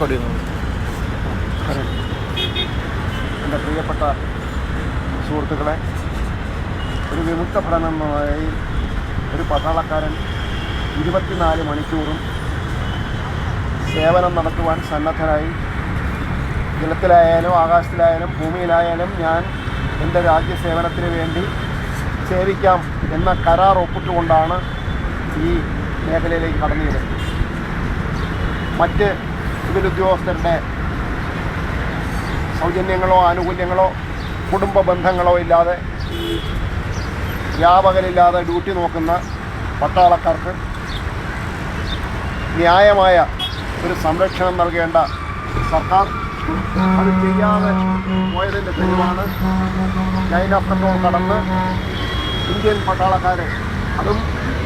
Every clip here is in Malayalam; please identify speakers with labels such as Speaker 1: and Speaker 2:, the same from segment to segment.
Speaker 1: റെക്കോർഡ് ചെയ്യുന്നത്.
Speaker 2: എൻ്റെ പ്രിയപ്പെട്ട സുഹൃത്തുക്കളെ, ഒരു വിമുക്ത ഭടനെന്നതായി ഒരു പട്ടാളക്കാരൻ 24 മണിക്കൂറും സേവനം നടത്തുവാൻ സന്നദ്ധനായി. ജലത്തിലായാലും ആകാശത്തിലായാലും ഭൂമിയിലായാലും ഞാൻ എൻ്റെ രാജ്യസേവനത്തിന് വേണ്ടി സേവിക്കാം എന്ന കരാർ ഒപ്പിട്ടുകൊണ്ടാണ് ഈ മേഖലയിലേക്ക് കടന്നു വരുന്നത്. മറ്റ് സിവിൽ ഉദ്യോഗസ്ഥരുടെ സൗജന്യങ്ങളോ ആനുകൂല്യങ്ങളോ കുടുംബ ബന്ധങ്ങളോ ഇല്ലാതെ വ്യാപകലില്ലാതെ ഡ്യൂട്ടി നോക്കുന്ന പട്ടാളക്കാർക്ക് ന്യായമായ ഒരു സംരക്ഷണം നൽകേണ്ട സർക്കാർ അത് ചെയ്യാതെ പോയതിൻ്റെ തെളിവാണ് ചൈന ഫ്രണ്ടോൾ കടന്ന് ഇന്ത്യൻ പട്ടാളക്കാർ, അതും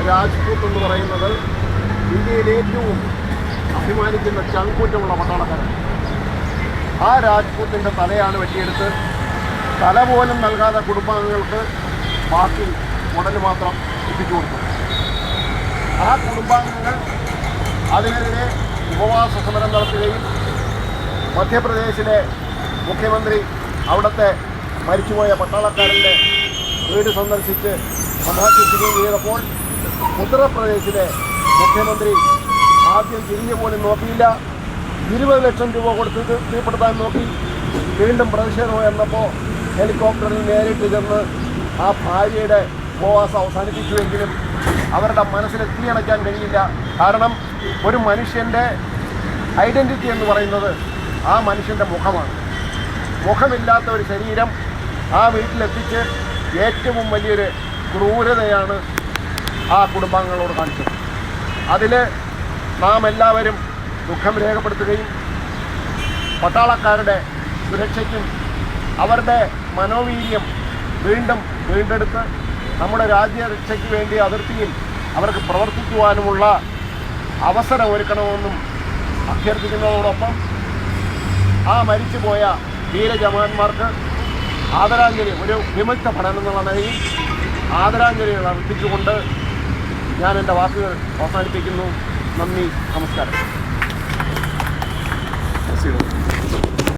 Speaker 2: രാജ്പൂത്ത് എന്ന് പറയുന്നത് ഇന്ത്യയിലെ ഏറ്റവും അഭിമാനിക്കുന്ന ചങ്കൂറ്റമുള്ള പട്ടാളക്കാരാണ്. ആ രാജ്പൂത്തിൻ്റെ തലയാണ് വെട്ടിയെടുത്ത് തല പോലും നൽകാതെ കുടുംബാംഗങ്ങൾക്ക് ബാക്കി ഉടല് മാത്രം എത്തിച്ചു കൊടുത്തു. ആ കുടുംബാംഗങ്ങൾ അതിനെതിരെ ഉപവാസ സമരം നടത്തുകയും മധ്യപ്രദേശിലെ മുഖ്യമന്ത്രി അവിടുത്തെ മരിച്ചുപോയ പട്ടാളക്കാരൻ്റെ വീട് സന്ദർശിച്ച് സന്ദർശിക്കുകയും ചെയ്തപ്പോൾ ഉത്തർപ്രദേശിലെ മുഖ്യമന്ത്രി ആദ്യം തിരിഞ്ഞു പോലും നോക്കിയില്ല. 20 ലക്ഷം രൂപ കൊടുത്ത് തീർപ്പെടുത്താൻ നോക്കി. വീണ്ടും പ്രതിഷേധം എന്നപ്പോൾ ഹെലികോപ്റ്ററിൽ നേരിട്ട് ചെന്ന് ആ ഭാര്യയുടെ ഉപവാസം അവസാനിപ്പിച്ചുവെങ്കിലും അവരുടെ മനസ്സിൽ തീയണയ്ക്കാൻ കഴിയില്ല. കാരണം ഒരു മനുഷ്യൻ്റെ ഐഡൻറ്റിറ്റി എന്ന് പറയുന്നത് ആ മനുഷ്യൻ്റെ മുഖമാണ്. മുഖമില്ലാത്ത ഒരു ശരീരം ആ വീട്ടിലെത്തിച്ച് ഏറ്റവും വലിയൊരു ക്രൂരതയാണ് ആ കുടുംബാംഗങ്ങളോട് കാണിച്ചത്. അതിൽ നാം എല്ലാവരും ദുഃഖം രേഖപ്പെടുത്തുകയും പട്ടാളക്കാരുടെ സുരക്ഷയ്ക്കും അവരുടെ മനോവീര്യം വീണ്ടെടുത്ത് നമ്മുടെ രാജ്യരക്ഷയ്ക്ക് വേണ്ടി അതിർത്തിയിൽ അവർക്ക് പ്രവർത്തിക്കുവാനുമുള്ള അവസരം ഒരുക്കണമെന്നും അഭ്യർത്ഥിക്കുന്നതോടൊപ്പം ആ മരിച്ചുപോയ വീരജവാന്മാർക്ക് ആദരാഞ്ജലി, ഒരു വിമുക്ത ഭടൻ എന്നുള്ള നിലയിൽ ആദരാഞ്ജലികൾ അർപ്പിച്ചുകൊണ്ട് ഞാൻ എൻ്റെ വാക്കുകൾ അവസാനിപ്പിക്കുന്നു. നന്ദി, നമസ്കാരം.